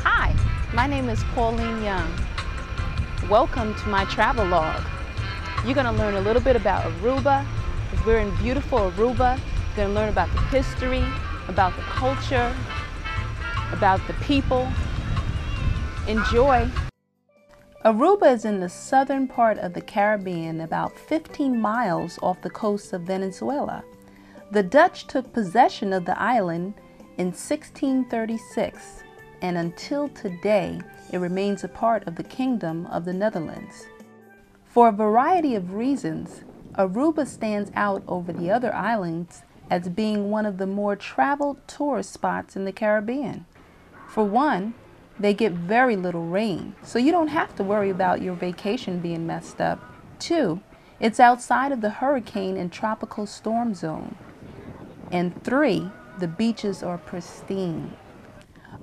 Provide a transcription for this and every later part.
Hi, my name is Pauline Young. Welcome to my travelogue. You're going to learn a little bit about Aruba, because we're in beautiful Aruba. You're going to learn about the history, about the culture, about the people. Enjoy. Aruba is in the southern part of the Caribbean, about 15 miles off the coast of Venezuela. The Dutch took possession of the island in 1636, and until today, it remains a part of the Kingdom of the Netherlands. For a variety of reasons, Aruba stands out over the other islands as being one of the more traveled tourist spots in the Caribbean. For one, they get very little rain, so you don't have to worry about your vacation being messed up. Two, it's outside of the hurricane and tropical storm zone. And three, the beaches are pristine.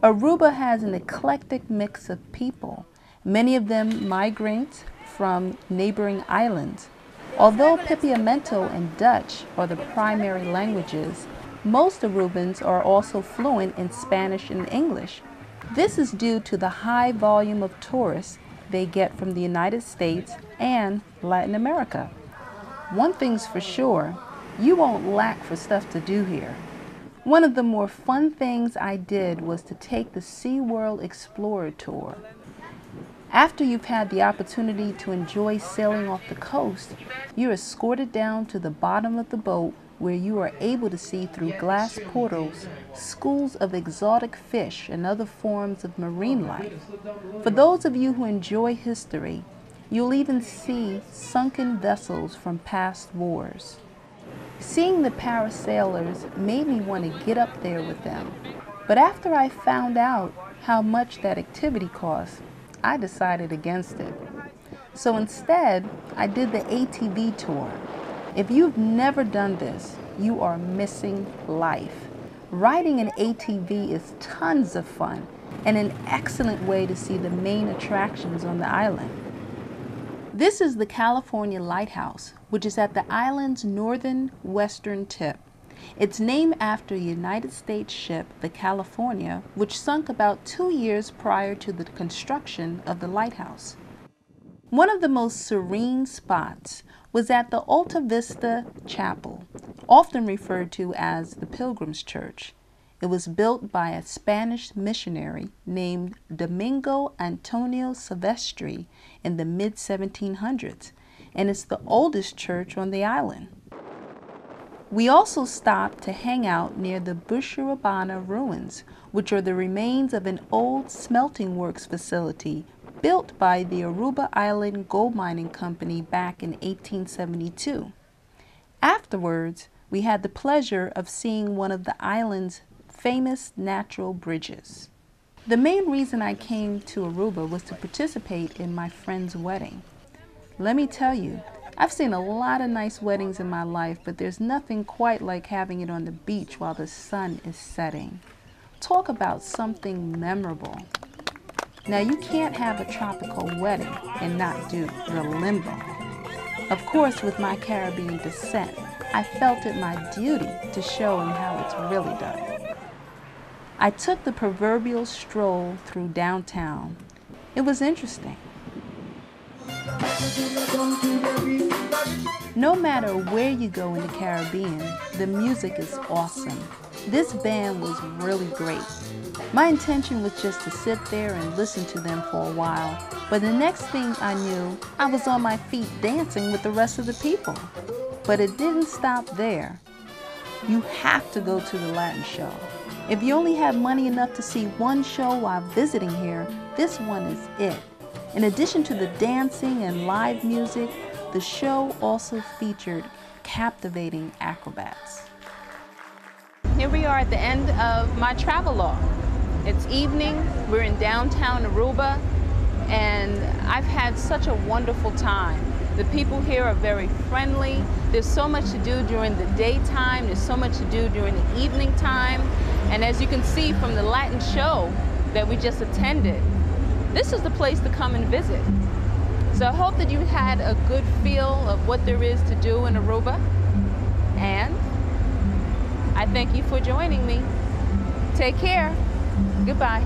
Aruba has an eclectic mix of people, many of them migrants from neighboring islands. Although Papiamento and Dutch are the primary languages, most Arubans are also fluent in Spanish and English. This is due to the high volume of tourists they get from the United States and Latin America. One thing's for sure, you won't lack for stuff to do here. One of the more fun things I did was to take the SeaWorld Explorer Tour. After you've had the opportunity to enjoy sailing off the coast, you're escorted down to the bottom of the boat where you are able to see through glass portals schools of exotic fish and other forms of marine life. For those of you who enjoy history, you'll even see sunken vessels from past wars. Seeing the parasailers made me want to get up there with them, but after I found out how much that activity cost, I decided against it. So instead, I did the ATV tour. If you've never done this, you are missing life. Riding an ATV is tons of fun and an excellent way to see the main attractions on the island. This is the California Lighthouse, which is at the island's northern western tip. It's named after a United States ship, the California, which sunk about 2 years prior to the construction of the lighthouse. One of the most serene spots was at the Alta Vista Chapel, often referred to as the Pilgrim's Church. It was built by a Spanish missionary named Domingo Antonio Silvestre in the mid-1700s, and it's the oldest church on the island. We also stopped to hang out near the Busharabana ruins, which are the remains of an old smelting works facility built by the Aruba Island Gold Mining Company back in 1872. Afterwards, we had the pleasure of seeing one of the island's famous natural bridges. The main reason I came to Aruba was to participate in my friend's wedding. Let me tell you, I've seen a lot of nice weddings in my life, but there's nothing quite like having it on the beach while the sun is setting. Talk about something memorable. Now, you can't have a tropical wedding and not do the limbo. Of course, with my Caribbean descent, I felt it my duty to show him how it's really done. I took the proverbial stroll through downtown. It was interesting. No matter where you go in the Caribbean, the music is awesome. This band was really great. My intention was just to sit there and listen to them for a while, but the next thing I knew, I was on my feet dancing with the rest of the people. But it didn't stop there. You have to go to the Latin show. If you only have money enough to see one show while visiting here, this one is it. In addition to the dancing and live music, the show also featured captivating acrobats. Here we are at the end of my travelogue. It's evening, we're in downtown Aruba, and I've had such a wonderful time. The people here are very friendly. There's so much to do during the daytime, there's so much to do during the evening time, and as you can see from the Latin show that we just attended, this is the place to come and visit. So I hope that you had a good feel of what there is to do in Aruba. And I thank you for joining me. Take care. Goodbye.